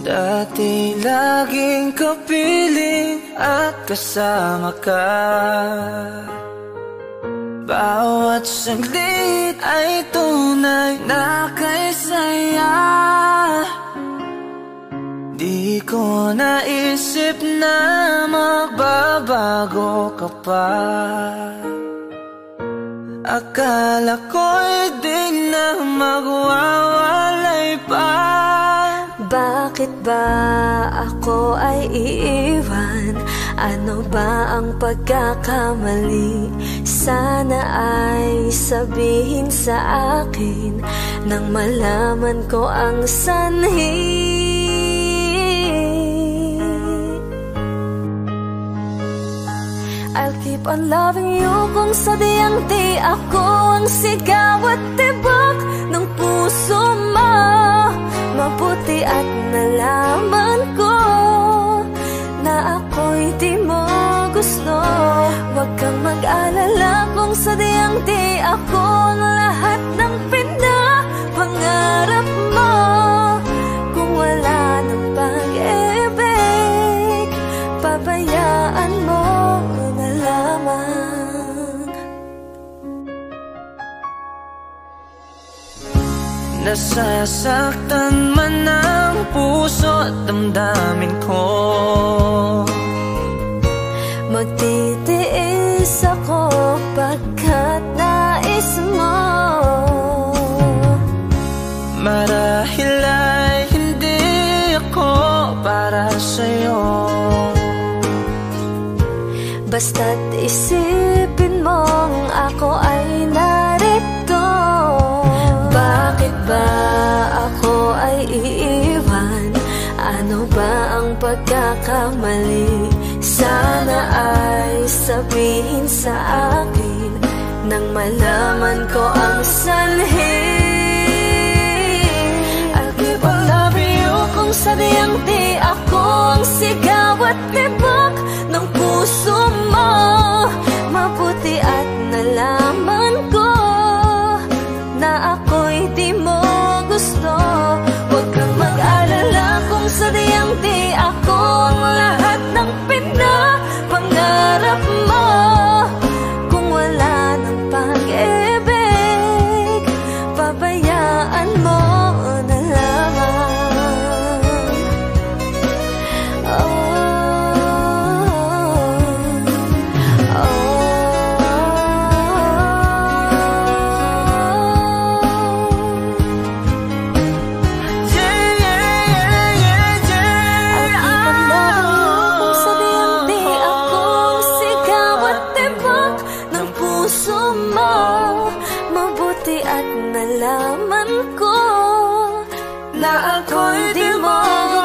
Dati laging kapiling at kasama ka. Bawat saglit ay tunay na kay saya. Di ko naisip na magbabago ka pa. Akala ko'y di na magwawalay pa. Bakit ba ako ay iiwan? Ano ba ang pagkakamali? Sana ay sabihin sa akin nang malaman ko ang sanhi. I'll keep on loving you kung sadyang di ako ang sigaw at tibok ng puso mo. Mabuti at nalaman ko na ako'y di mo gusto. Huwag kang mag-alala kung sadyang di ako ang lahat ng pinapangarap mo. Kung wala ng pag-ibig, pabayaan mo na lamang. Nasasaktan man ang puso at damdamin ko. Magtitiis ako pagkat nais mo. Marahil ay hindi ako para sa'yo. Basta't isipin mong ako ay narito. Bakit ba ako ay iiwan? Ano ba ang pagkakamali? Sana ay sabihin sa akin nang malaman ko ang sanhi. I'll keep on loving you kung sadyang di ako ang sigaw at tibok ng puso mo. Mabuti at nalaman ko na ako'y di mo gusto. Huwag kang mag-alala kung sadyang di ako ang lahat ng pinapangarap mo. Kung wala ng pag-ibig, pabayaan mo na lamang. Nalaman ko na ako'y di mo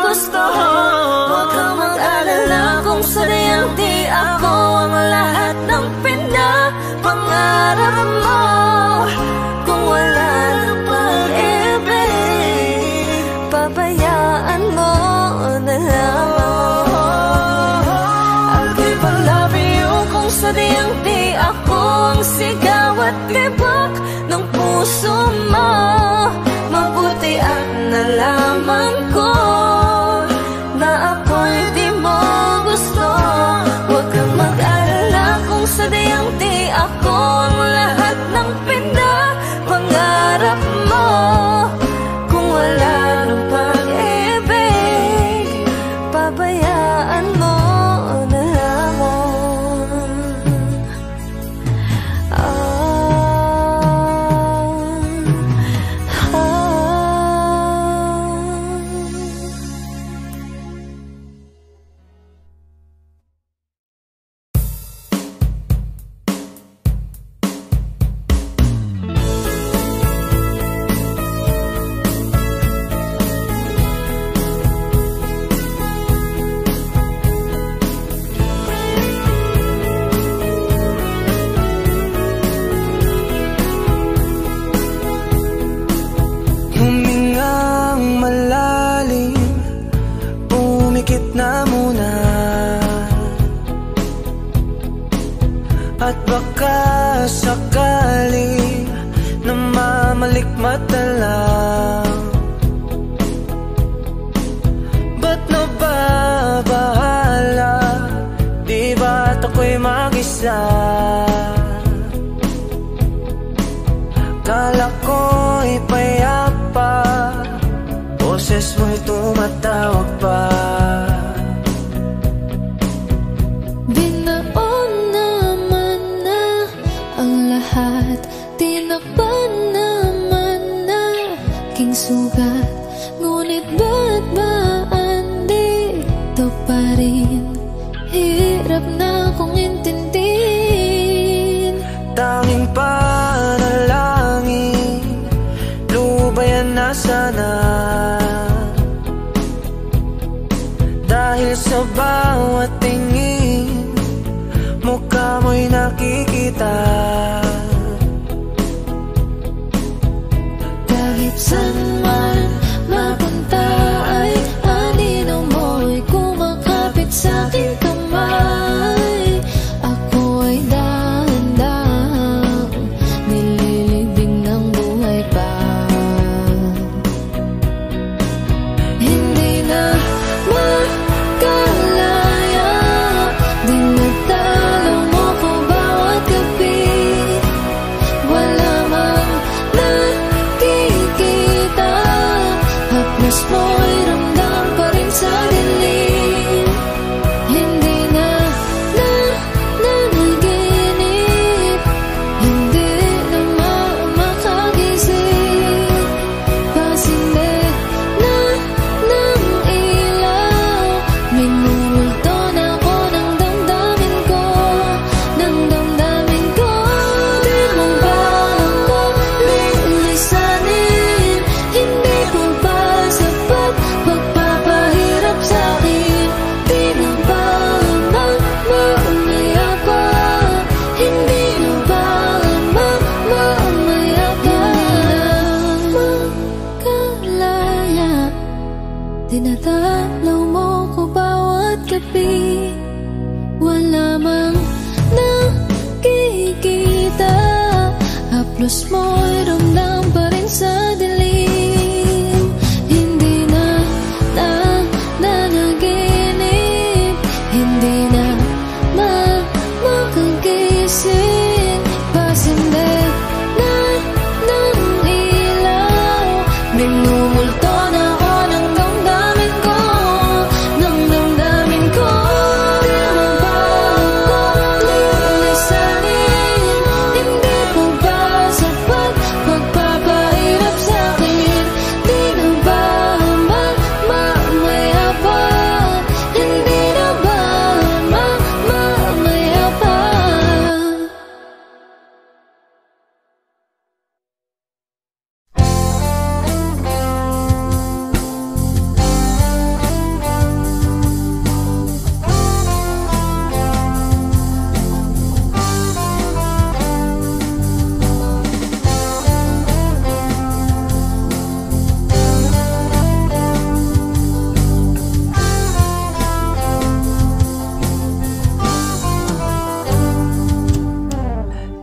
gusto. Huwag kang mag-alala kung sadyang di ako ang lahat ng pinapangarap mo. Kung wala ng pag-ibig, pabayaan mo na lamang. I'll keep on loving you kung sadyang di ako ang sigaw at tibok ng puso mo. Mabuti at nalaman ko na ako'y di mo gusto. Huwag kang mag-alala kung sadyang di ako ang lahat ng pinapangarap mo. Kung wala ng pag-ibig, pabayaan mo na lamang. At baka sakali na mamalikmata lang, boses mo'y tumatawag pa. Binaon naman na ang lahat, tinakpan naman na king sugat. Ngunit ba't ba andito pa rin? Hirap na kong intindihin. Tanging panalangin, lubayan na sana. Dahil sa bawat tingin, mukha mo'y nakikita. Kahit saan man mapunta ay anino mo'y kumakapit sa'king kamay. Ako ay dahan-dahang nililibing ng buhay pa. Hindi na makalaya, dinadalaw mo ko bawat gabi. Wala mang nakikita, haplos mo'y ramdam pa rin sa dilim. Hindi na nanaginip, hindi na makagising. Pasimik na ng ilaw, minumulto na ako ng damdamin ko, ng damdamin ko. Di mo ba ako lilisanin? Hindi ko ba sapat pagpapahirap sa'kin? Di na ba mamaya pa? Hindi na ba mamaya pa? Makalaya, dinadalaw mo ko bawat gabi. Wala mang nakikita, haplos mo'y ramdam pa rin sa dilim. Hindi na nanaginip, hindi na makagising. Pasimik na ng ilaw, minumulto na ako ng damdamin ko, ng damdamin ko. Di mo ba ako lilisanin? Hindi ko ba sapat pagpapahirap sa'kin? Di na ba mamaya pa? Hindi na ba mamaya pa?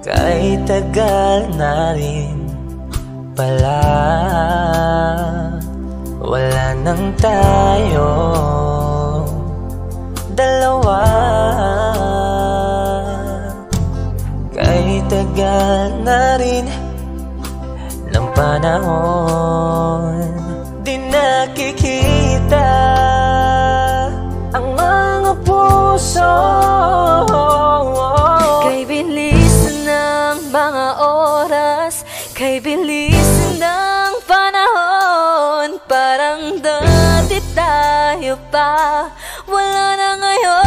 Kahit tagal na rin pala, wala nang tayo dalawa. Kahit tagal na rin ng panahon, di nakikita ang mga puso. Kay bilis ng mga oras, kay bilis ng panahon, parang dati tayo pa, wala na ngayon.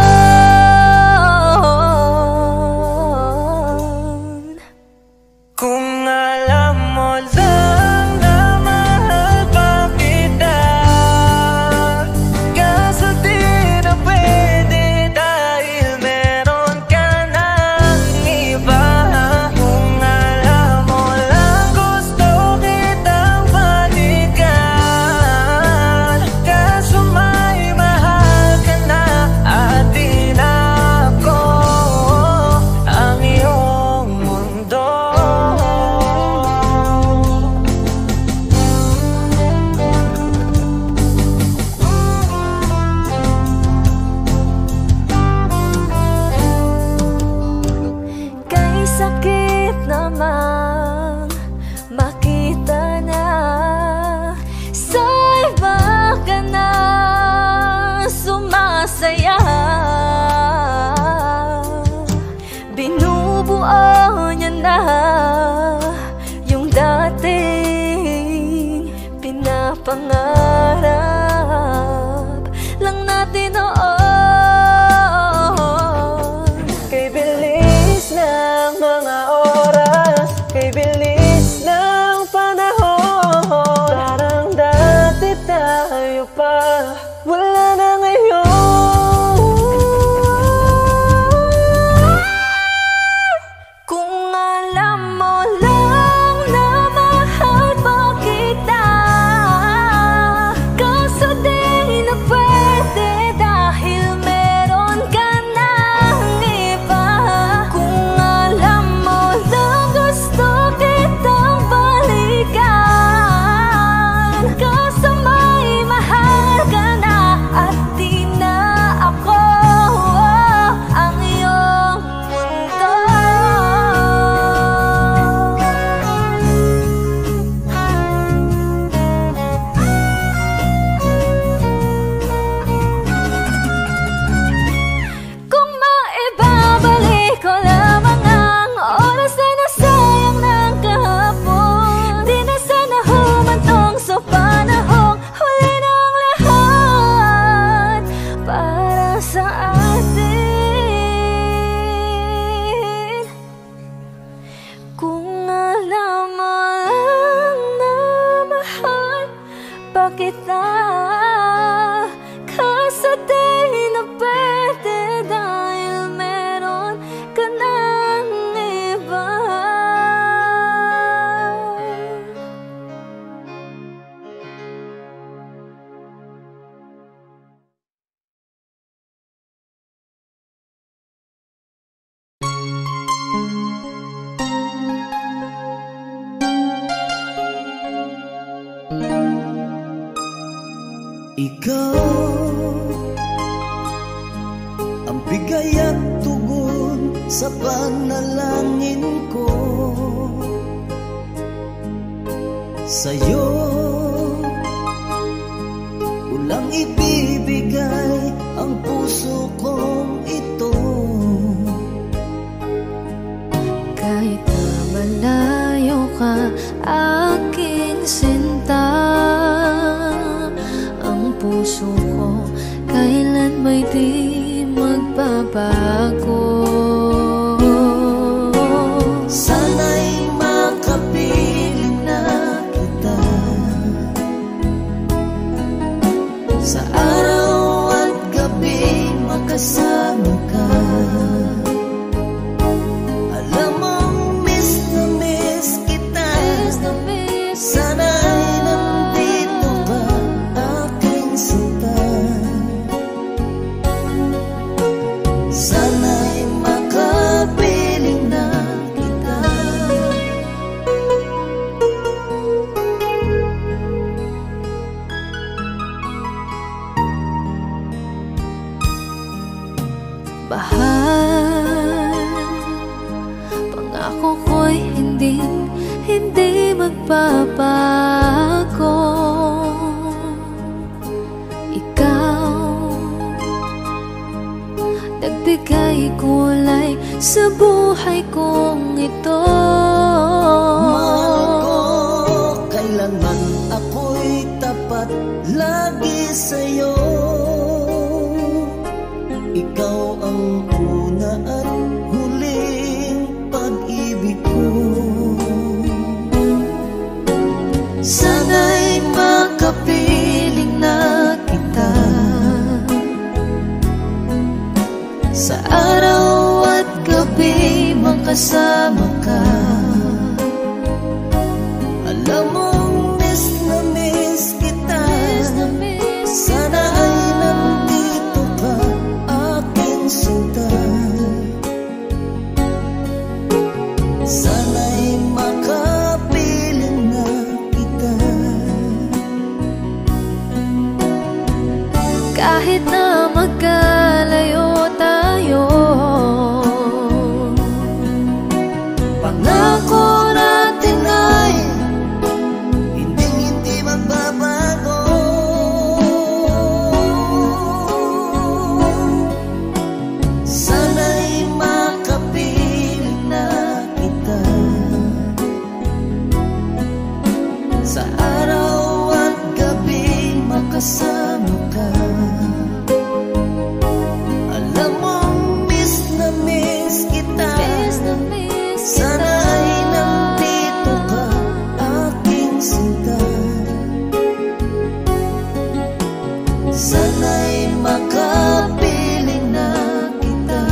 Kung alam mo lang na mahal pangarap lang natin noon. Kay bilis ng mga oras, kay bilis ng panahon, parang dati tayo pa, wala na ngayon. Kung alam mo lang na mahal pa kita, kaso di na pwede dahil meron ka ng iba. Kung alam mo lang gusto kitang balikan, kaso may mahal ka na at di na ako ang iyong mundo. Kung maibabalik ko lamang ang oras na nasayang ng kahapon, di na sana humantong sa panahong huli ng lahat para sa atin. Kung alam mo lang na mahal pa kita, kaso di na pwede dahil meron ka ng iba. Ikaw ang bigay at tugon sa panalangin ko. Sa'yo ulang ibibigay ang puso kong ito. Kahit na malayo ka, aking sinta, ang puso ko kailan may di magbabago. Sana'y makapiling na kita sa araw at gabi, makasama ka. Alam mong miss na miss kita, sana'y nandito ka, aking sinta. Sana'y makapiling na kita. Bahal, pangako ko'y hindi magbabago. Ikaw, nagbigay kulay sa buhay kong ito. Mahal ko, kailanman ako'y tapat lagi sa'yo. Ikaw ang una at huling pag-ibig ko. Sana'y makapiling na kita sa araw at gabi, makasama ka. Alam mong miss na miss kita, sana ay nandito ka, aking sinta. Sana'y makapiling na kita. Kahit na magkalayo tayo, pangako natin ay hindi magbabago. Sana'y makapiling na kita sa araw at gabi, kasama ka. Alam mong miss na miss kita. Sana'y nandito ka, aking sinta. Sana'y makapiling na kita.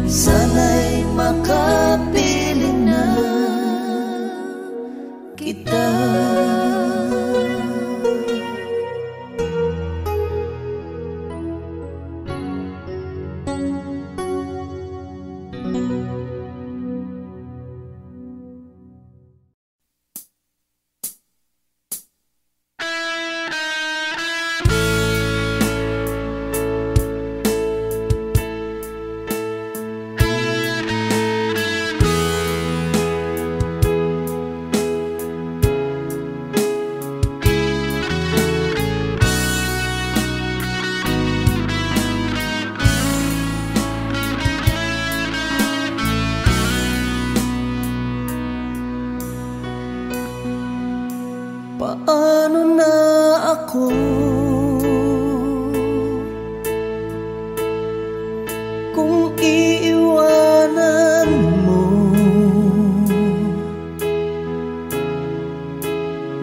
Sana'y makapiling na kita. Paano na ako kung iiwanan mo?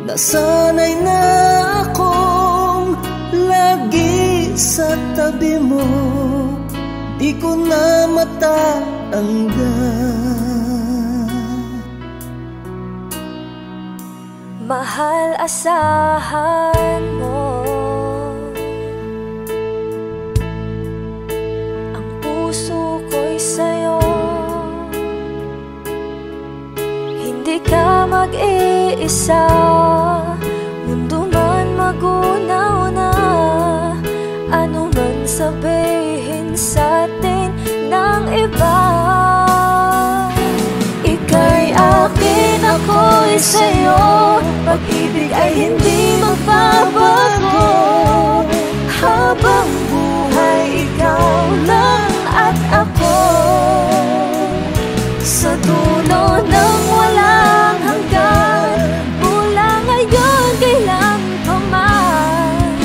Nasanay na akong lagi sa tabi mo, di ko na matatanggal. Mahal, asahan mo ang puso ko'y sa'yo. Hindi ka mag-iisa, mundo man magunaw na. Ano man sabihin sa'tin ng iba, ika'y akin, ako'y sa'yo. Pag-ibig ay hindi magbabago. Habang buhay, ikaw lang at ako. Sa dulo ng walang hanggan, mula ngayon kailan pa man.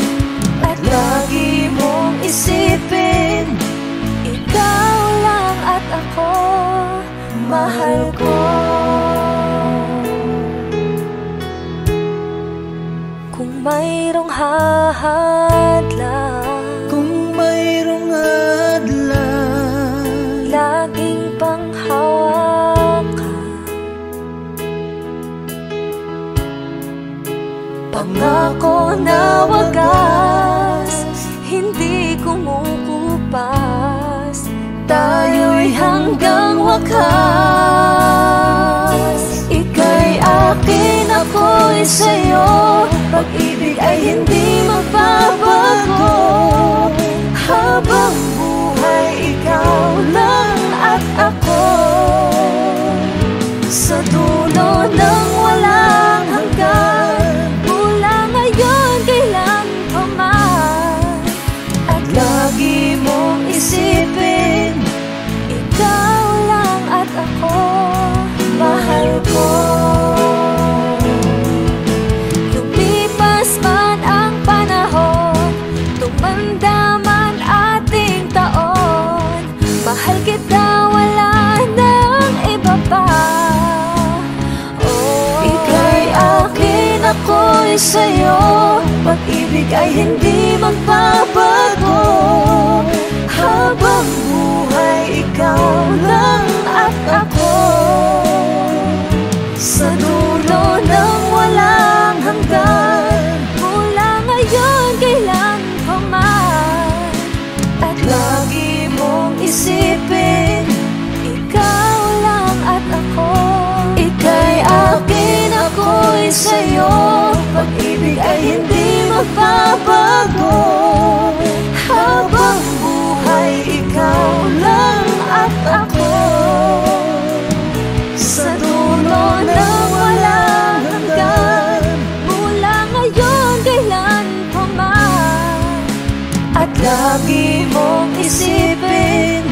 At lagi mong isipin, ikaw lang at ako, mahal ko. Kung mayroong hadlang, kung mayroong hadlang, laging panghawakan. Pangako na wagas, hindi kumukupas. Tayo'y hanggang wakas. Ika'y akin, ako'y sa'yo. Pag-ibig ay hindi magbabago. Habang buhay, ikaw lang at ako. Sa dulo ng walang hanggan, mula ngayon kailan pa man. At lagi mong isipin, ikaw lang at ako, mahal ko. Mahal kita, wala nang iba pa. Oh, ika'y akin, ako'y sa'yo. Pag-ibig ay hindi magbabago. Habang buhay, ikaw lang at ako. Sa dulo ng walang hanggan, mula ngayon kailan pa man. At lagi mong isipin, ikaw lang at ako. Ika'y akin, ako'y sa'yo. Pag-ibig ay hindi magbabago. Habang buhay, ikaw lang at ako. Sa dulo ng walang hanggan, mula ngayon kailan pa man. At lagi mong isipin,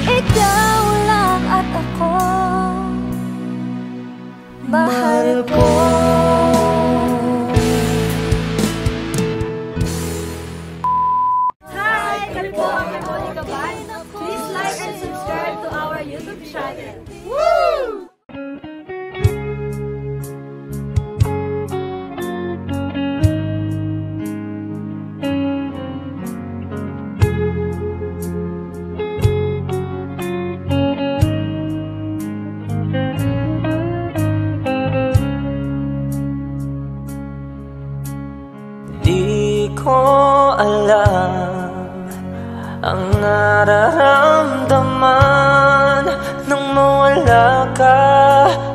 ikaw lang at ako, mahal ko. ko alam ang nararamdaman nang mawala ka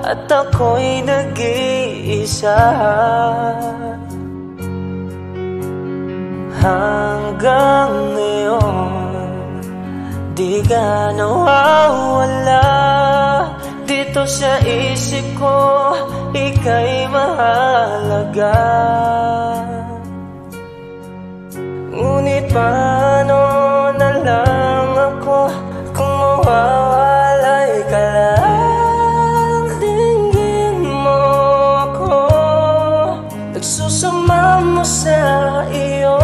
at ako'y nag-iisa. Hanggang ngayon di ka nawawala dito sa isip ko, ika'y mahalaga. Ngunit paano na lang ako kung mawawalay ka lang? Tingin mo ako, nagsusama mo sa iyo.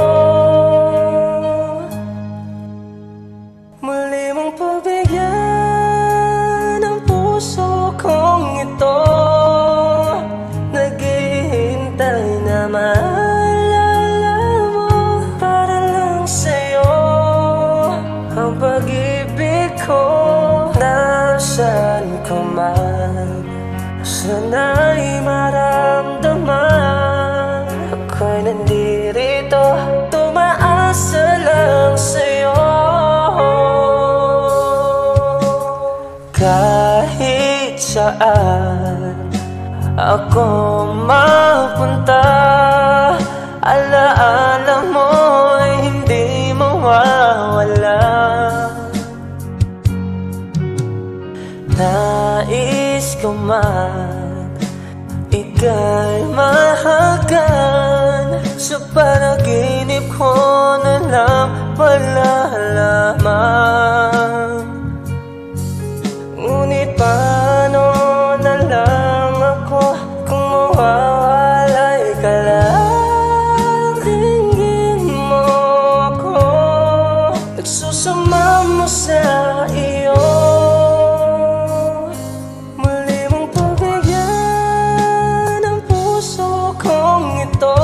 Muli mong pagbigyan ang puso kong ito, naghihintay na maalala mo para lang sa'yo ang pag-ibig ko. Nasaan ka man, sana'y maramdaman, ako'y nandirito, tumaasa lang sa'yo. Kahit saan ako mapunta, alaala mo'y hindi mawawala. Nais ko man ika'y mahagan, sa panaginip ko na lang malalaman. Ngunit paano na lang ako kung mawawalay ka lang? Tingin mo ako, nagsusama mo sa iyo. Muli mong pagbigyan ang puso kong ito,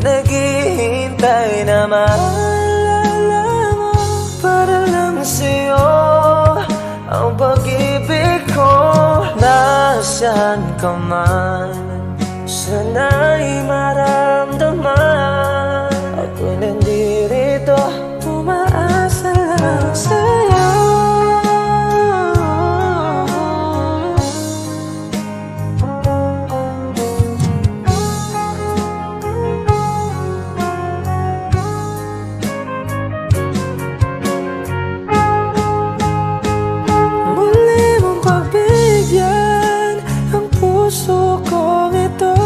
naghihintay na maalala mo para lang sa'yo ang pag-ibig ko. Nasaan ka man, sana'y maramdaman, ako'y nandirito, umaasa lang sa'yo. Puso kong ito,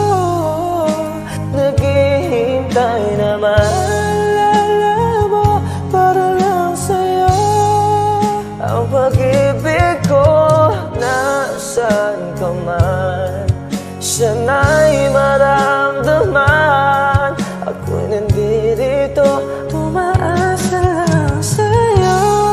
naghihintay na maalala mo para lang sa'yo ang pag-ibig ko. Nasaan ka man, sana'y maramdaman, ako'y nandirito, tumaasa lang sa'yo.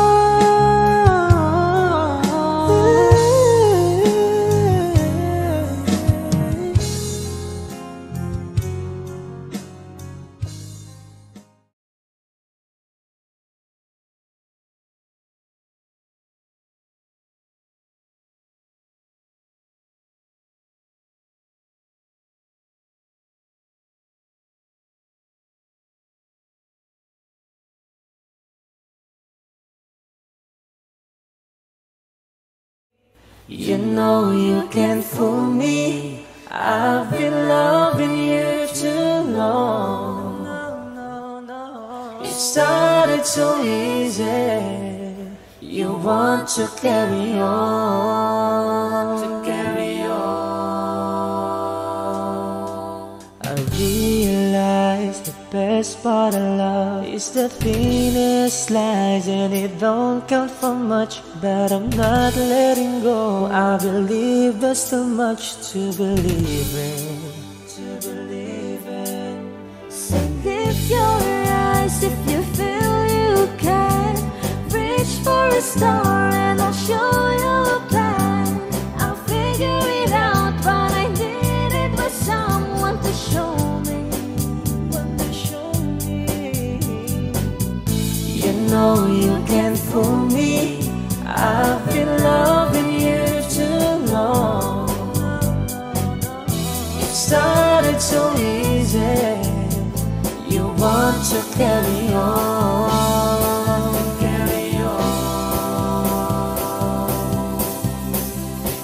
You know you can't fool me, I've been loving you too long. It started so easy, you want to carry on, I realize the best part of love is the thinnest slice, and it don't count for much, but I'm not letting go. I believe there's too much to believe in, So lift your eyes if you feel you can, reach for a star and I'll show you a plan. I'll figure it out, but I need it with someone to show me. You know you can't fool me, I've been loving you too long. It started so easy, want to carry on, carry on.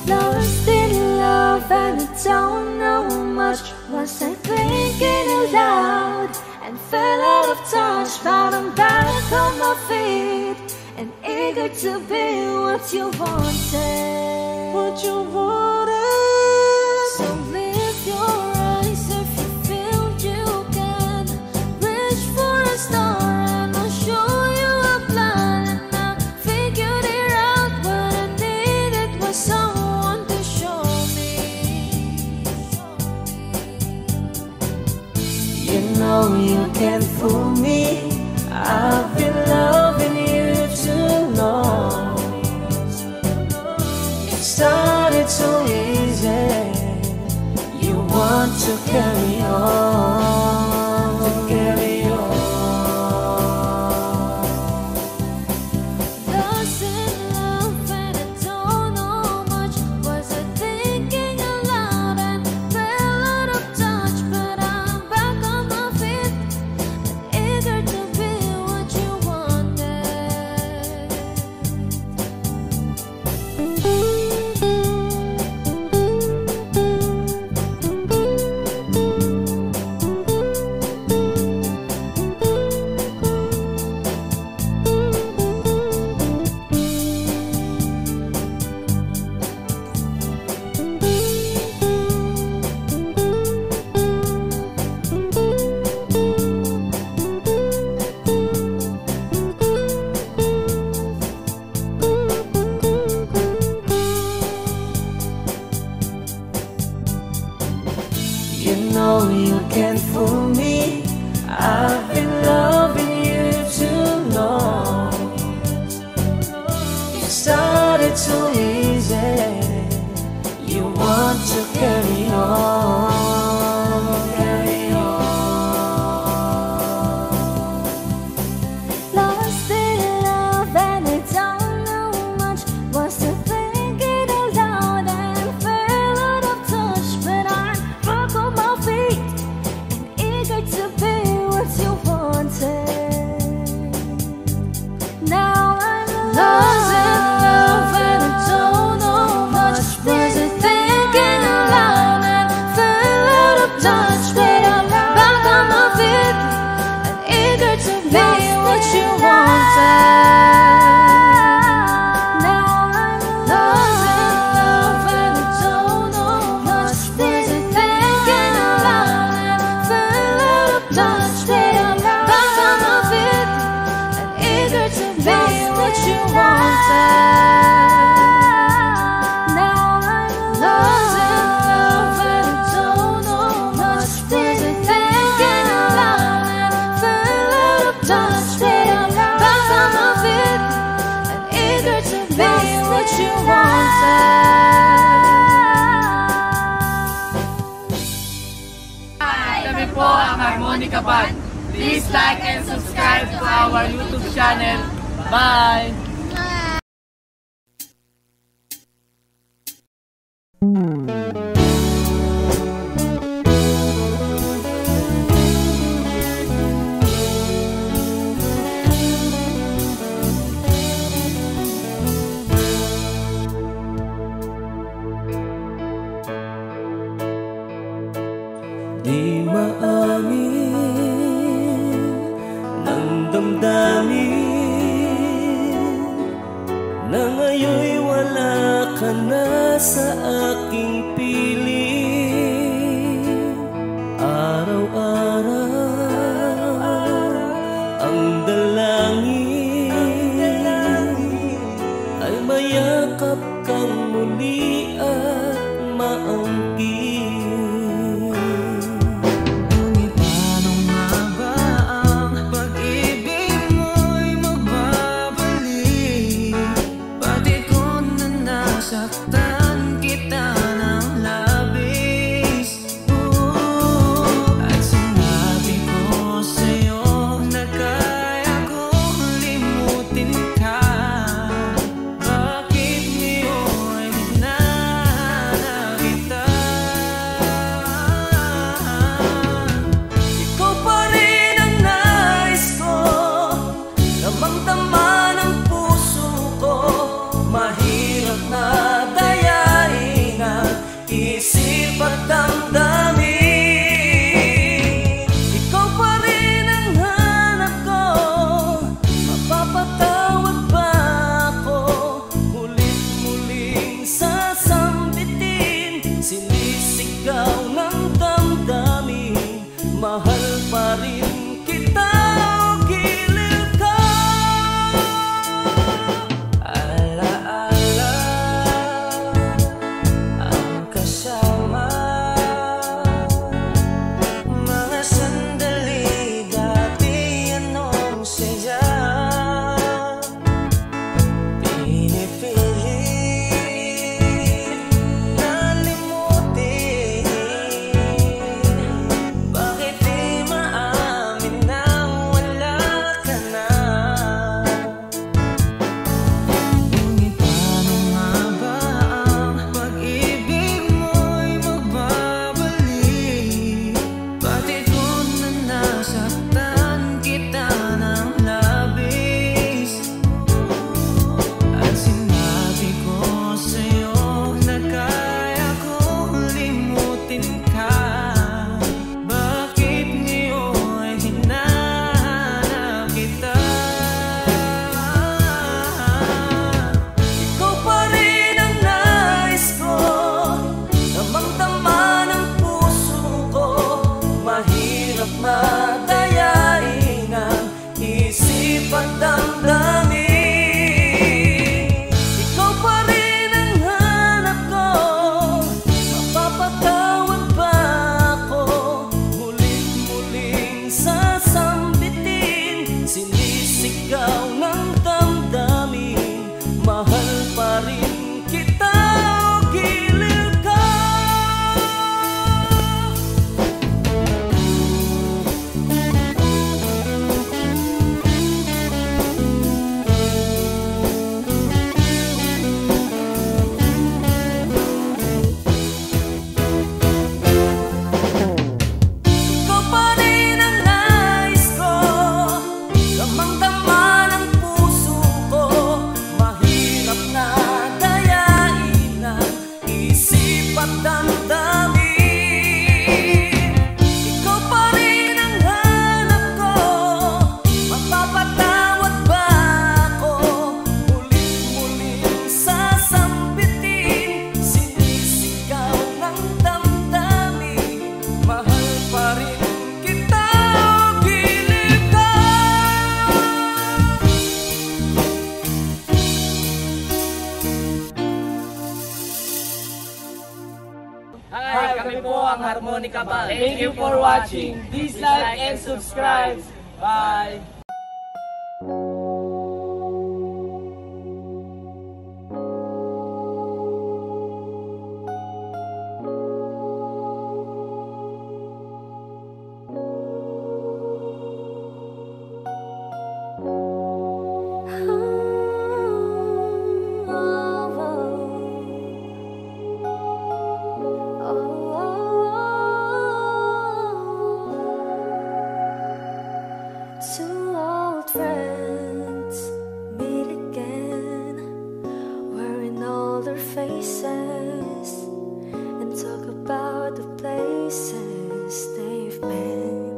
Lost in love and I don't know much. Was I thinking aloud and fell out of touch? But I'm back on my feet and eager to be what you wanted, What you wanted. so lift your eyes if you feel you can. Reach for a star and I'll show you a plan. And I figured it out. What I needed was someone to show me. You know you can't fool me. I've been loving you too long. It started so easy. You want to carry on, carry on. Lost in love and I don't know much. Was I thinking aloud and fell out of touch? But I'm back on my feet and eager to be what you wanted. You know you can't fool me. I've been loving you too long. It started so easy. You want to carry on, carry on. Lost in love and I don't know much. Was I thinking aloud and fell out of touch? But I'm back on my feet and eager to be what you wanted. Now I'm lost in love and I don't know much. Was I thinking aloud and fell out of touch? But I'm back on my feet and eager to be what you wanted. Now I'm lost in love and I don't know much. Was I thinking aloud and fell out of touch? But I'm back on my feet and eager to be what you wanted. Now I'm lost in love and I don't know much. Was I thinking aloud and fell out of touch? But I'm back on my feet and eager to be what you wanted. Kami po ang Harmonica Band. Please like and subscribe to our YouTube channel. Bye! Di maamin ng damdamin na ngayon'y wala ka na sa aking piling. Araw-araw ang dalangin ay mayakap kang muli at maangkin. Ngunit paano nga ba ang pag-ibig mo'y magbabalik? Pati ko na nasaktan kita ng madayain ang isip at damdamin. Ikaw pa rin ang hanap ko, mapapatawad ba ako? Muling-muling sasambitin, sinisigaw ng damdamin. Mahal pa rin kita o giliw ka. Ikaw pa rin ang nais ko, damang-dama ng puso ko. Mahirap na dayain ang isip at damdamin. Ikaw pa rin ang hanap ko, mapapatawad ba ako? Muling-muling sasambitin, sinisigaw ng damdamin. Mahal pa rin kita o giliw ka. Hi, kami po ang Harmonica Band. Thank you for watching. Please like and subscribe. Bye! Two old friends meet again, wearing older faces, and talk about the places they've been.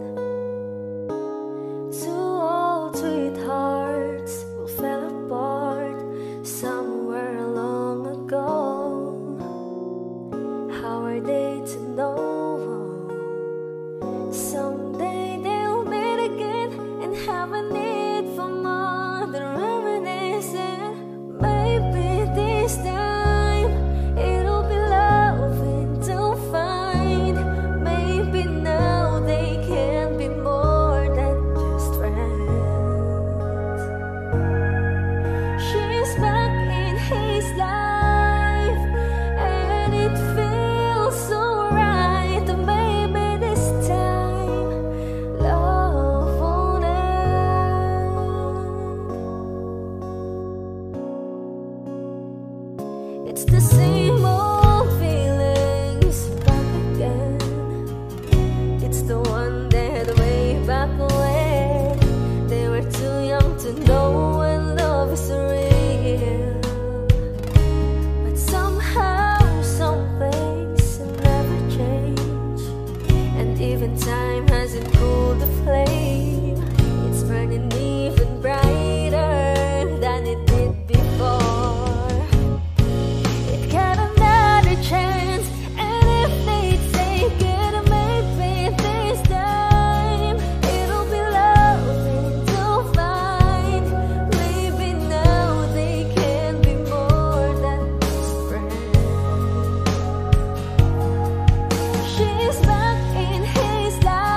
Two old sweethearts who fell apart somewhere long ago. How are they to know? Someday they'll meet again and have a need for more than reminiscing. Maybe this time it'll be loving to find. Maybe now they can be more than just friends. She's back in his life, and it feels so right. Maybe this time love won't end. It's the same old feelings back again. It's the one that way back when they were too young to know when love is real. But somehow some things never change, and even time hasn't cooled the flame. It's burning even brighter than it did before. It got another chance, and if they take it, maybe this time it'll be loving to find. Maybe now they can be more than just friends. She's back in his life.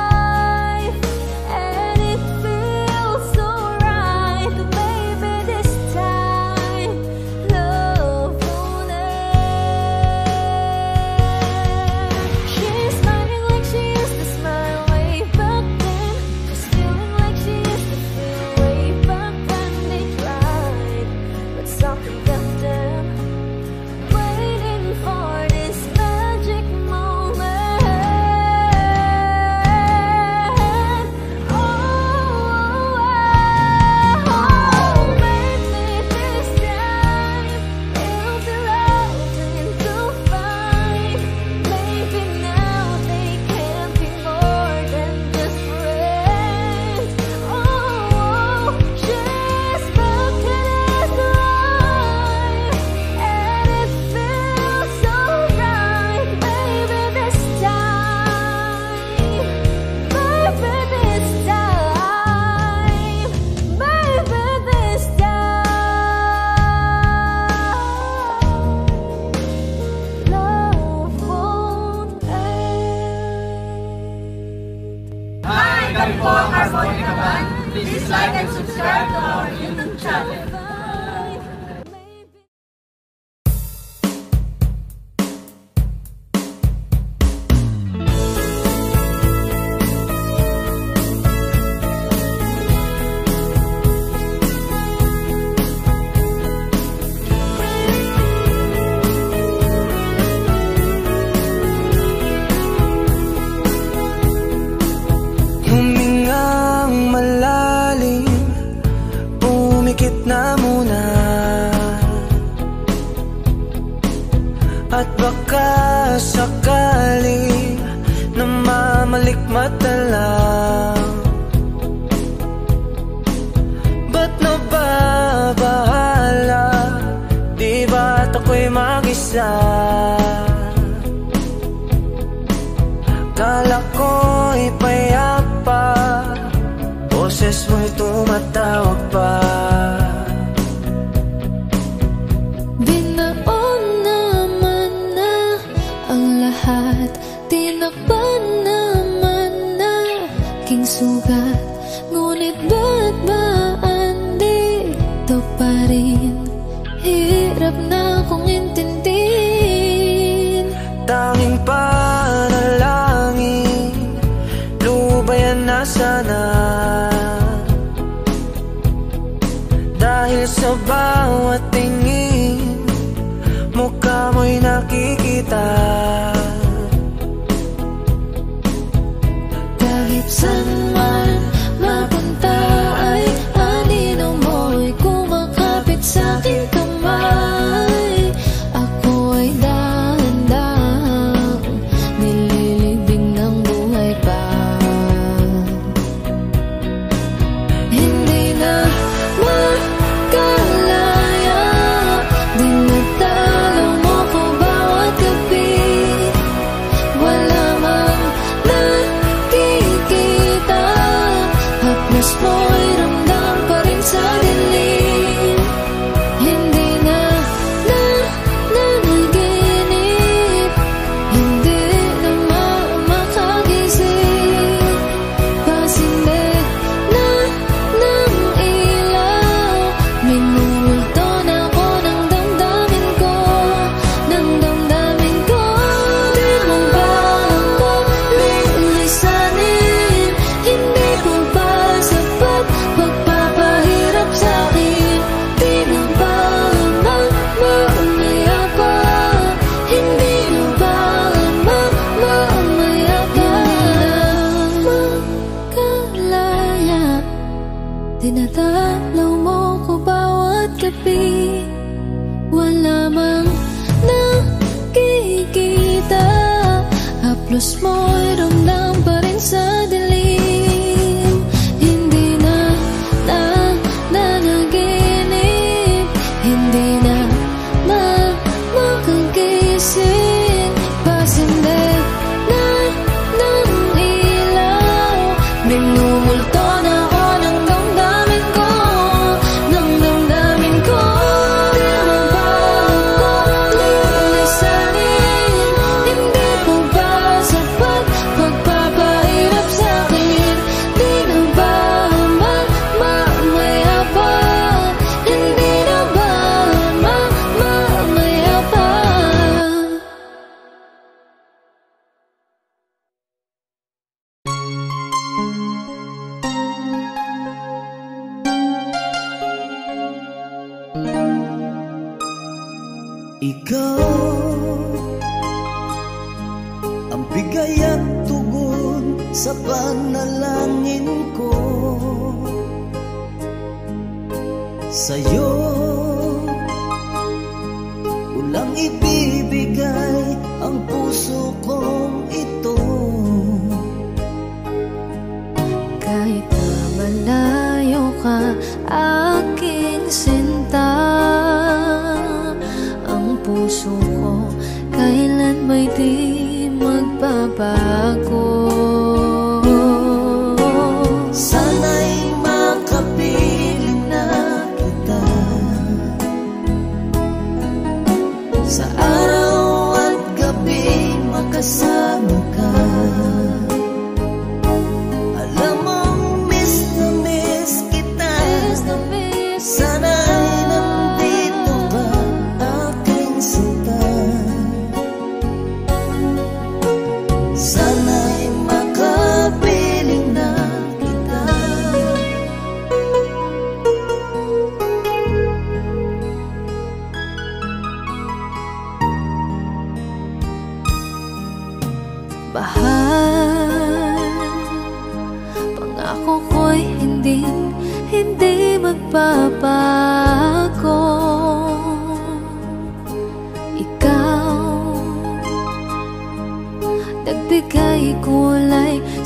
Kami po ang Harmonica Band. Please like and subscribe to our YouTube channel. Na muna at baka sakali na mamalikmata lang. Ba't nababahala? Di ba't ako'y mag-isa? Kala ko'y payapa, boses mo'y tumatawag pa. Tinakpan naman na king sugat, ngunit ba't ba andito pa rin? Hirap na kong intindihin. Tanging panalangin, lubayan na sana. Dahil sa bawat tingin, mukha mo'y nakikita. Saan man mapunta ay anino mo'y kumakapit sa'king kamay. Ako ay dahan-dahang nililibing ng buhay pa. Hindi na makalaya, dinadalaw mo ko bawat gabi. Wala mang haplos mo'y ramdam pa rin sa dilim. Hindi na nanaginip, hindi na makagising. Pasindig na ng ilaw, minumulto na ako ng damdamin ko, ng damdamin ko. Di mo ba ako lilisanin? Hindi ko ba sapat magpapahirap sa'kin? Di na ba mamamaya pa? Hindi na ba mamamaya pa? Makalaya, dinadalaw mo ko bawat gabi. Wala mang nakikita, haplos mo'y ramdam pa rin sa dilim. Hindi na nanaginip, hindi na makagising. Pasindig na ng ilaw, minumulto na ako ng damdamin ko, ng damdamin ko. Di mo ba ako lilisanin? Hindi ko ba sapat magpapahirap sa'kin? Di na ba mamamaya pa? Hindi na ba mamamaya pa? Ikaw ang bigay at tugon sa panalangin ko. Sa'yo ulang ibibigay ang puso kong ito. Kahit na malayo ka, aking sinta, ang puso ko kailan may di magbabago. Sana'y makapiling na kita sa araw at gabi, makasama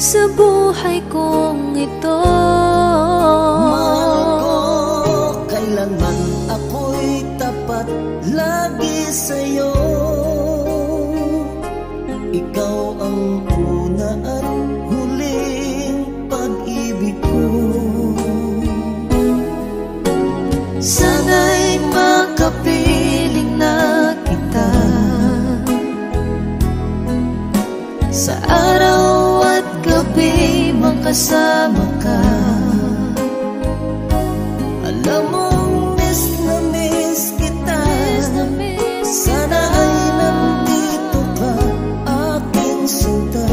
sa buhay kong ito. Mahal ko, kailanman ako'y tapat lagi sa'yo. Ikaw ang una at huling pag-ibig ko. Sana'y makapiling na kita sa araw at gabi, makasama ka. Alam mong miss na miss kita. Sana ay nandito ka, aking sinta.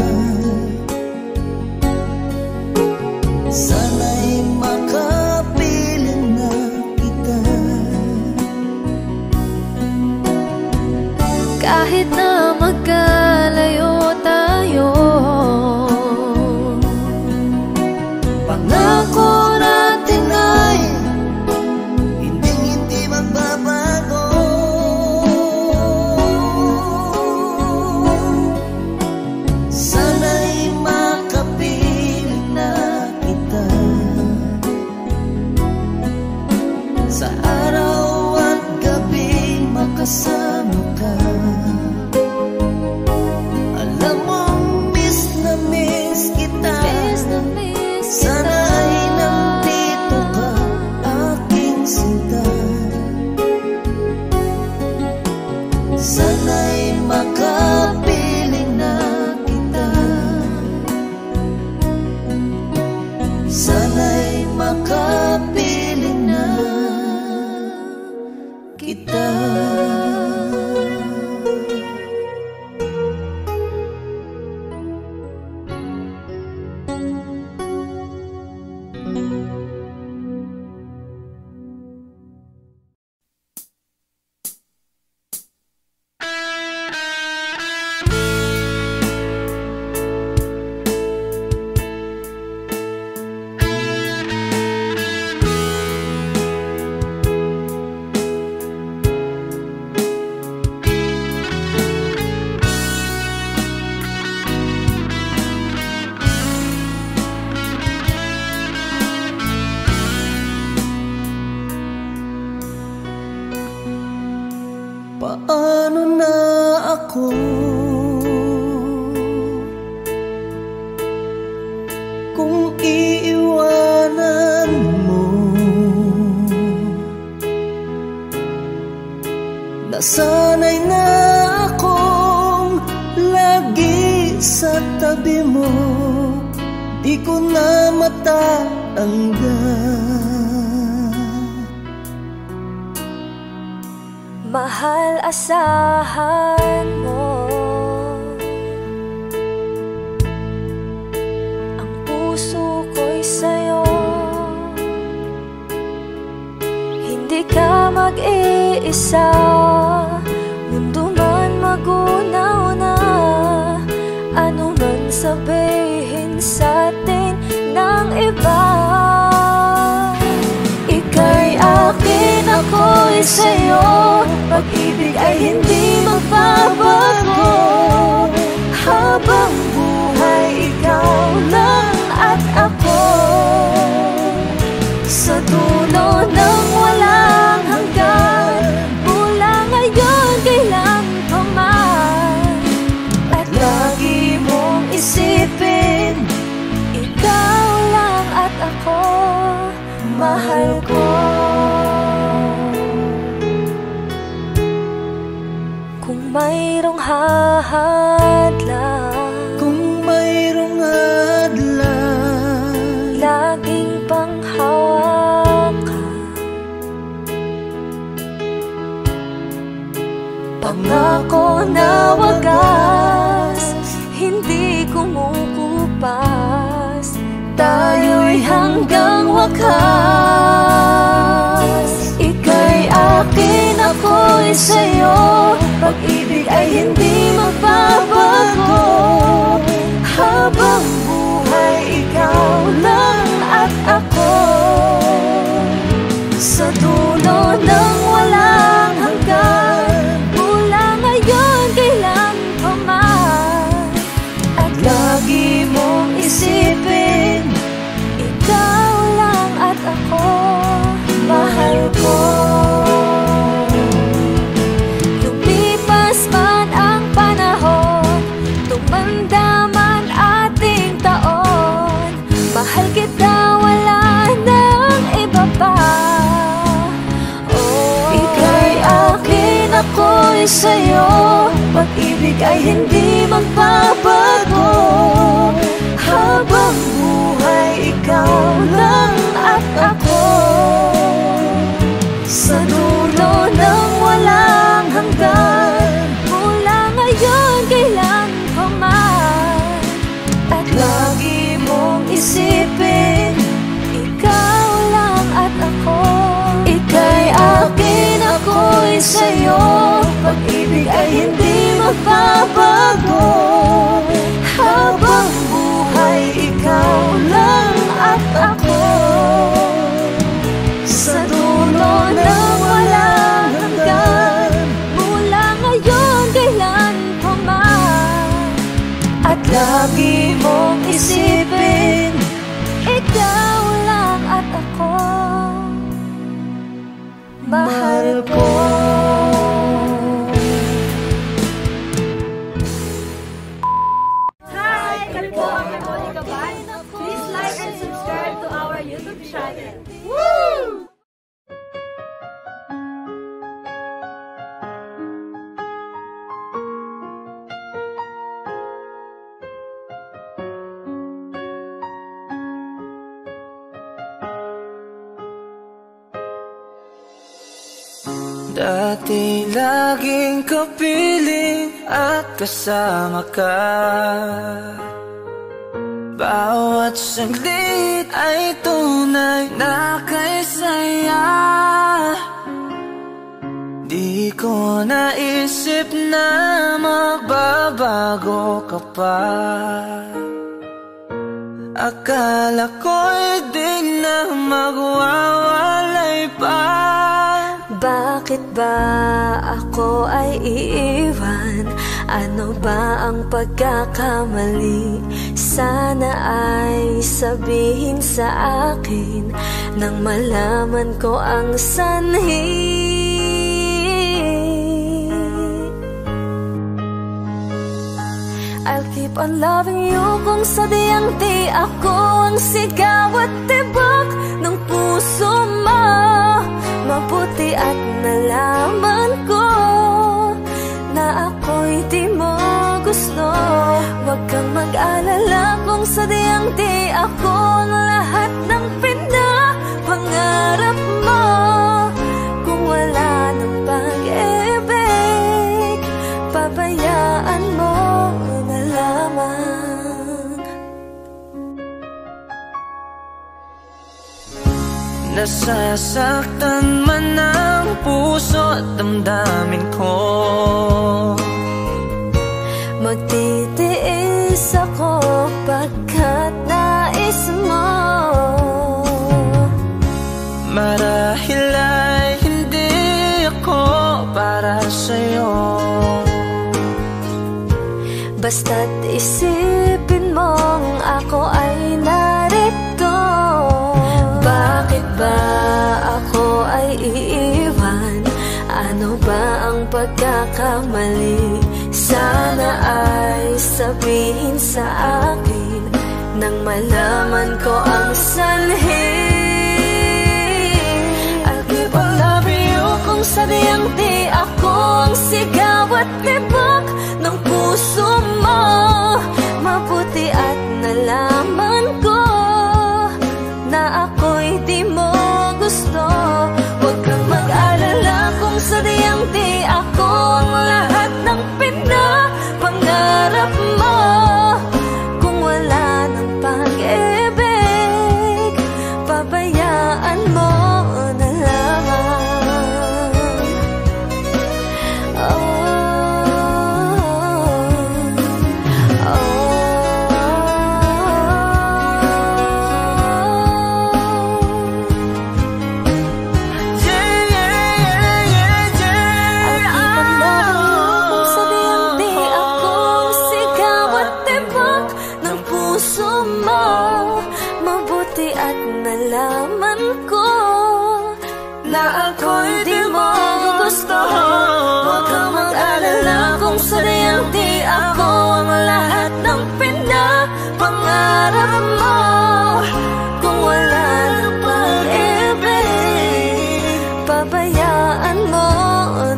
Sana'y makapiling na kita. Kahit na magkalayo tayo, pangako natin ay hindi magbabago. Sana'y makapiling na kita sa araw at gabi, makasama ka. Alam mong miss na miss kita. Sana ay nandito ka, aking sinta. Sana'y makapiling na kita. Sana'y makapiling na kita. Paano na ako kung iiwanan mo? Nasanay na akong lagi sa tabi mo, di ko na matatanggal. mahal, asahan mo. Ang puso ko'y sa'yo. Hindi ka mag-iisa, mundo man magunaw na. Ano man sabihin sa'tin ng iba, ika'y akin, ako'y sa'yo. Pag-ibig ay hindi magbabago. Habang buhay, ikaw lang at ako. Sa dulo ng walang hanggan, mula ngayon kailan pa man. At lagi mong isipin, ikaw lang at ako, mahal ko. Kung mayroong hadlang, kung mayroong hadlang, laging panghawakan. Pangako na wagas, hindi kumukupas. Tayo'y hanggang wakas. Ika'y akin, ako'y sa'yo. Pag-ibig ay hindi magbabago. Habang buhay, ikaw lang at ako. Sa dulo ng walang hanggan, mula ngayon kailan pa man. At lagi mong isipin, sa'yo, pag-ibig ay hindi magbabago. Habang buhay, ikaw lang at ako. Sa dulo ng walang hanggan, mula ngayon kailan pa man. At lagi mong isipin, ikaw lang at ako. Ika'y akin, ako'y sa'yo, pag-ibig ay hindi magbabago. Habang buhay, ikaw lang at ako. Sa dulo ng walang hanggan, mula ngayon kailan pa man. At lagi mong isipin, ikaw lang at ako. Mahal ko. Hi! Kami po ang Harmonica Band. Please like and subscribe to our YouTube channel. Woo! Dati laging kapiling at kasama ka. Bawat saglit ay tunay na kay saya. Di ko naisip na magbabago ka pa. Akala ko'y di na magwawalay pa. Bakit ba ako ay iiwan? Ano ba ang pagkakamali? Sana ay sabihin sa akin nang malaman ko ang sanhi. I'll keep on loving you kung sadyang di ako ang sigaw at tibok ng puso mo. Mabuti at nalaman ko na ako'y di mo gusto. Huwag kang mag-alala kung sadyang di ako ang lahat ng pinapangarap mo. Kung wala ng pag-ibig, pabayaan mo na lamang. Nasasaktan man ang puso at damdamin ko. Magtitiis ako pagkat nais mo. Marahil ay hindi ako para sa'yo. Basta't isipin mong ako ay narito. Bakit ba ako ay iiwan? Ano ba ang pagkakamali? Sana ay sabihin sa akin nang malaman ko ang sanhi. I'll keep on loving you kung sadyang di ako ang sigaw at tibok ng puso mo. Mabuti at nalaman ko na ako'y di mo gusto. Huwag kang mag-alala kung sadyang di ako ang lahat ng pinapangarap mo. Kung wala ng pag-ibig, pabayaan mo na lamang. Mabuti at nalaman ko na ako'y di mo gusto. Huwag kang mag-alala kung sadyang di ako ang lahat ng pinapangarap mo. Kung wala ng pag-ibig, pabayaan mo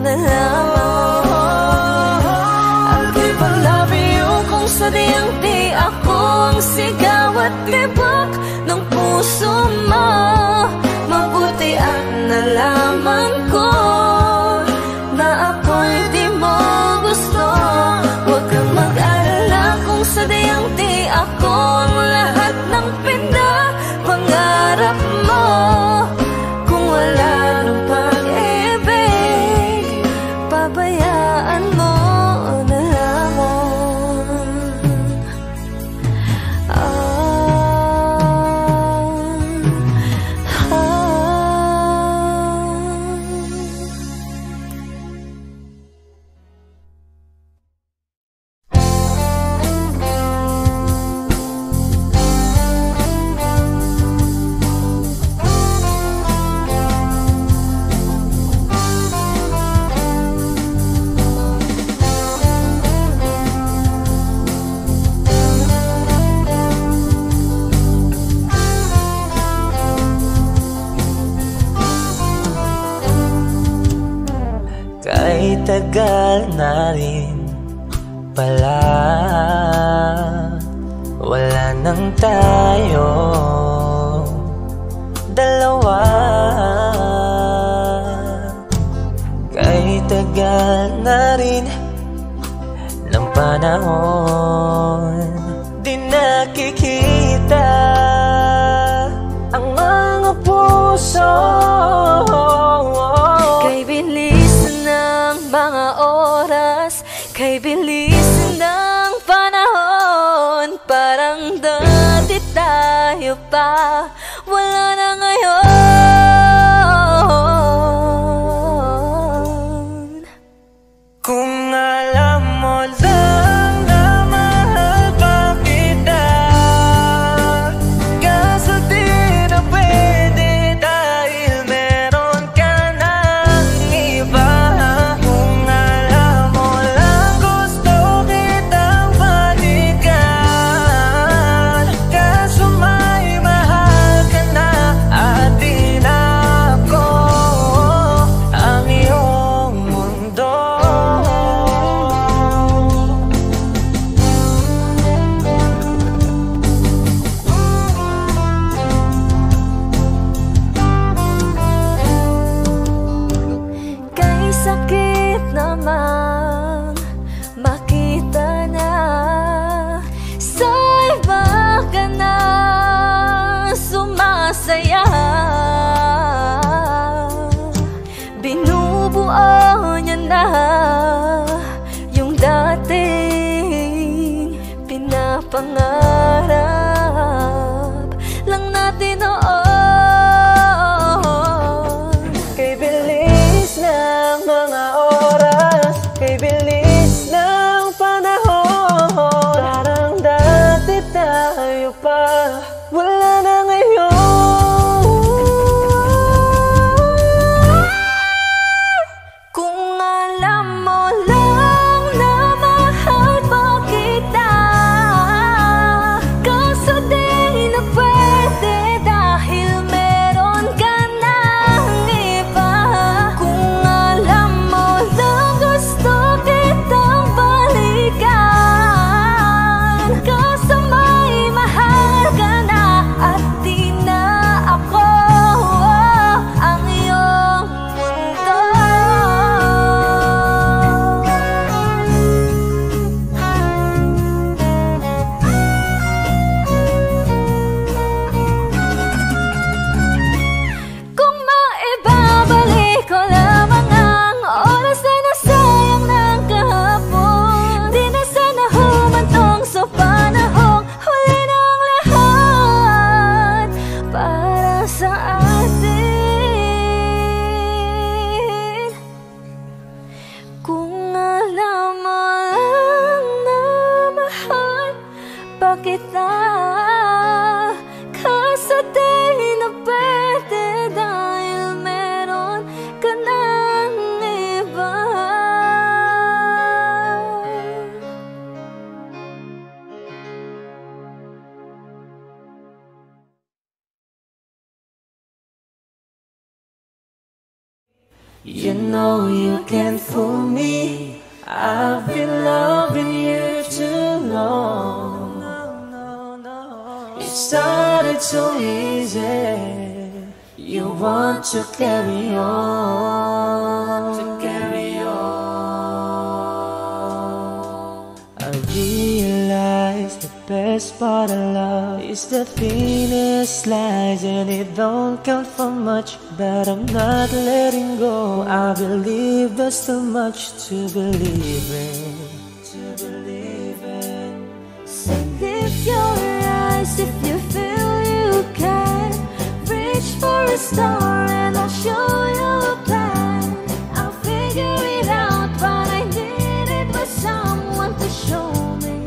na lamang. sigaw at tibok ng puso mo. Mabuti at nalaman ko na ako'y di mo gusto. Huwag kang mag-alala kung sadyang di ako ang lahat ng pinapangarap mo. Kung wala nang pag-ibig, pabayaan mo na lamang. Kahit tagal na rin pala, wala nang tayo dalawa. Kahit tagal na rin ng panahon, di nakikita ang mga puso. Kay bilis ng mga oras, kay bilis ng panahon, parang dati tayo pa, wala na ngayon. Kung alam mo lang na mahal pa kita, kaso di na pwede dahil meron ka ng iba. Kung alam mo lang gusto kitang balikan, kaso may mahal ka na at di na ako ang iyong mundo. Kay sakit naman makita na sa iba ka na sumasaya. Binubuo niya na yung dating pinapangarap lang natin noon. Kay bilis ng mga oras, kay bilis ng panahon, parang dati tayo pa, wala na ngayon. Kung alam mo lang na mahal pa kita, kaso di na pwede dahil meron ka ng iba. Kung alam mo lang gusto kitang balikan, kaso may mahal ka na at di na ako ang iyong mundo. Kung maibabalik ko lamang ang oras na nasayang ng kahapon, di na sana humantong sa panahong huli ng lahat para sa atin. Kung alam mo lang na mahal pa kita, kaso di na pwede dahil meron ka ng iba. You know you can't fool me, I've been loving you too long. It started so easy. You want to carry on, I realize the best part of love is the thinnest slice, and it don't count for much, but I'm not letting go. I believe there's too much to believe in, So lift your eyes if you feel you can. Reach for a star and I'll show you a plan. I'll figure it out, but I needed was someone to show me.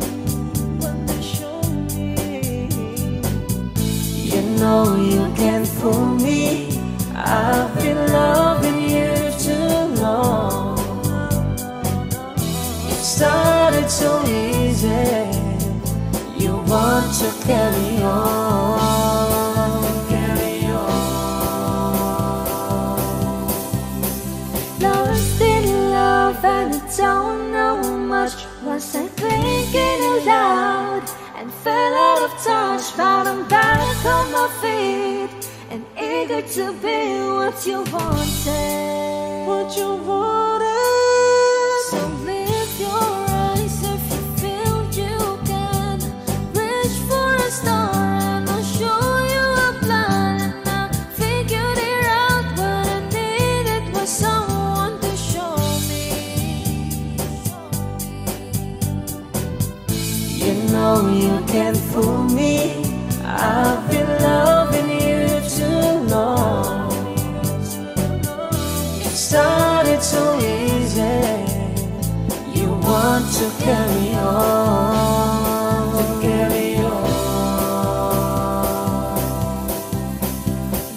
You know you can't fool me. I've been loving you too long. It started so easy. You want to carry on, Lost in love and I don't know much. Was I thinking aloud and fell out of touch? But I'm back on my feet and eager to be what you wanted. So lift your eyes if you feel you can. Reach for a star and I'll show you a plan. And I figured it out, what I needed was someone to show me. You know you can't fool me. I've been loving you too long. It started so easy. You want to carry on,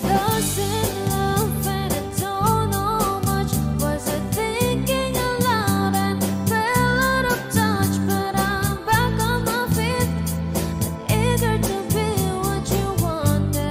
Lost in love and I don't know much. Was I thinking aloud and fell out of touch? But I'm back on my feet and eager to be what you wanted.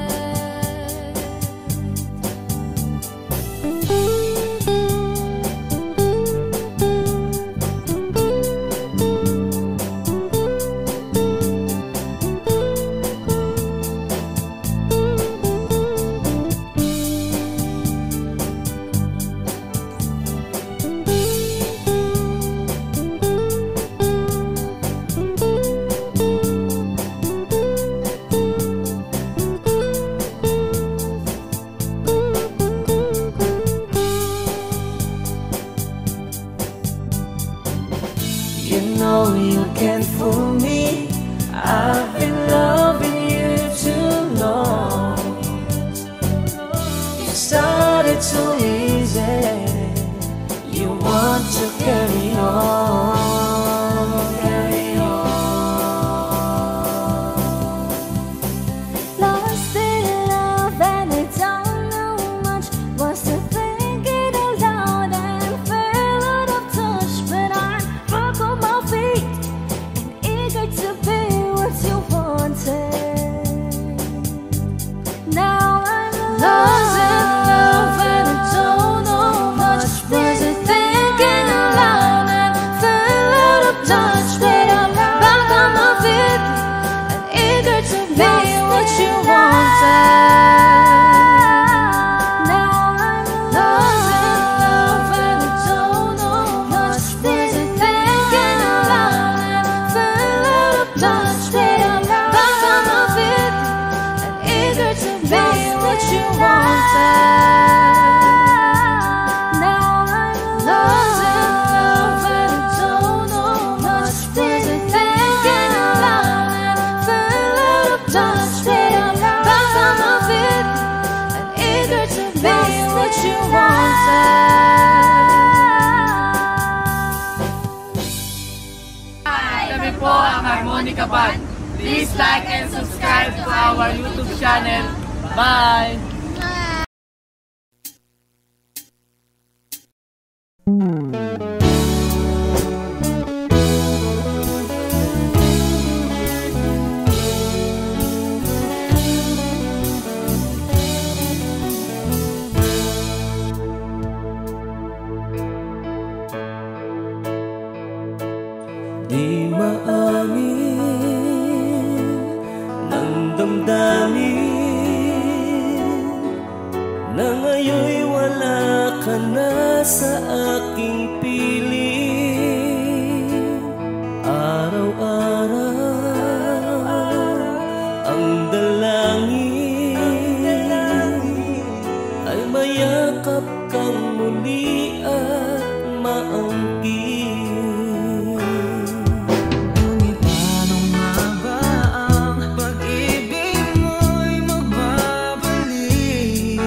You know you can't fool me. I've been loving you too long. It started so easy. You want to carry on, Lost in love and I don't know much. Was I thinking aloud and fell out of touch? But I'm back on my feet and eager to be what you wanted. Now I'm lost in love and I don't know much. Was I thinking aloud and fell out of touch? But I'm back on my feet and eager to be what you wanted. Now I'm lost in love and I don't know much. Was I thinking aloud and fell out of touch? But I'm back on my feet and eager to be what you wanted. Now I'm lost in love and I don't know much. Was I thinking aloud and fell out of touch? But I'm back on my feet and eager to be what you wanted. Kami po ang Harmonica Band. Please like and subscribe to our YouTube channel. Bye! Di maamin ng damdamin na ngayon'y wala ka na sa aking piling. Araw-araw ang dalangin ay mayakap kang muli at maangkin. Ngunit paano nga ba ang pag-ibig mo'y magbabalik?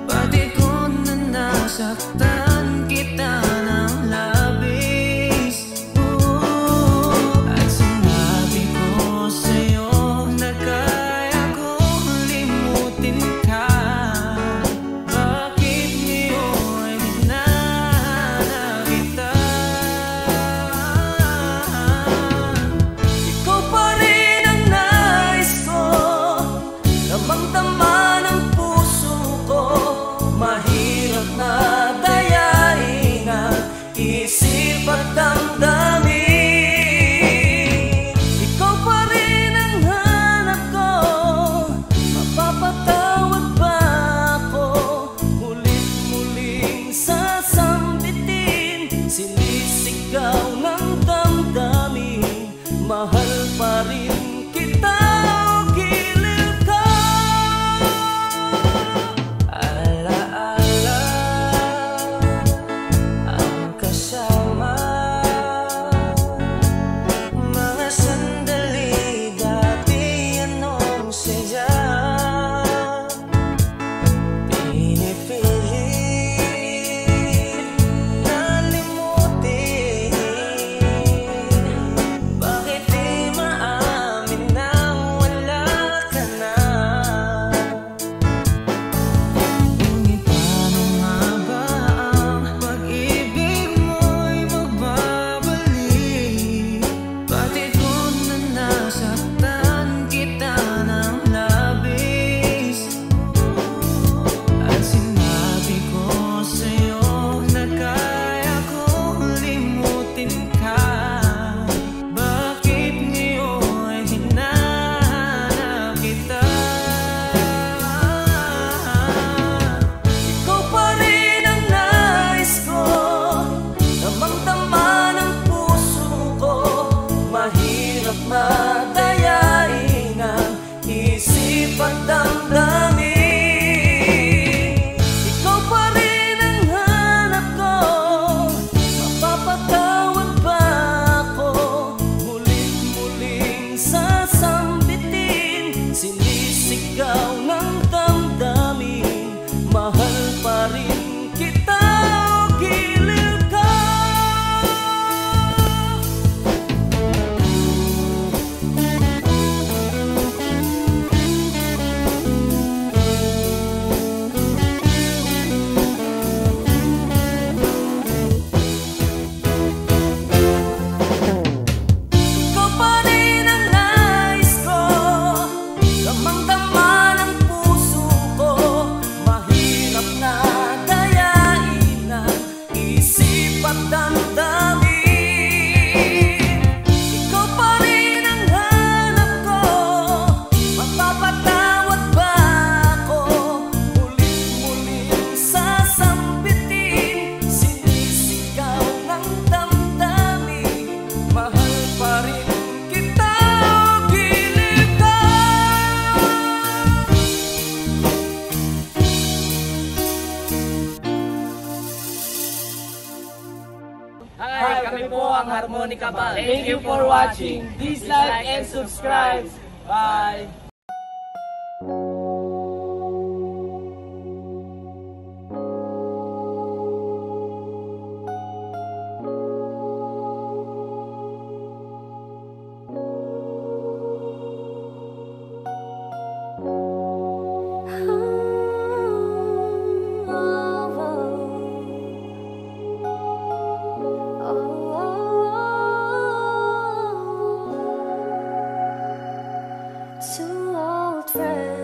Pati ko na nasaktan kita ng labis. At sinabi ko sa'yo na kaya kong limutin ka. Bakit ngayon hinahanap kita? Ikaw pa rin ang nais ko, damang-dama ng puso ko. Mahirap na dayain ang isip at damdamin. Ikaw pa rin ang hanap ko, mapapatawad ba ako? Mulit-muling sasambitin, sinisigaw ng damdamin. Mahal pa rin kita o giliw ka. Alaala ang kasama, mga sandali dati anong saya. Pinipilit na limutin, bakit di maamin na wala ka na? Ngunit paano nga ba ang pag-ibig mo'y magbabalik? Pati ko na nasaktan kita ng labis. At sinabi ko sa'yo na kaya kong limutin ka. Bakit ngayon hinahanap kita? Ikaw pa rin ang nais ko, damang-dama ng puso ko. Mahirap madayain ang isip at damdamin. Ikaw pa rin ang hanap ko, mapapatawad ba ako? Mulit-muling sasambitin, sinisigaw ng damdamin. Mahal pa rin kita o giliw ka. Ikaw pa rin ang nais ko, damang-dama ng puso ko. Mahirap na dayain ang isip at damdamin. Ikaw pa rin ang hanap ko, mapapatawad ba ako? Mulit-muling sasambitin, sinisigaw ng damdamin. Mahal pa rin kita o giliw ka. Hi, kami po ang Harmonica Band. Thank you for watching. Please like and subscribe. Bye! Two old friends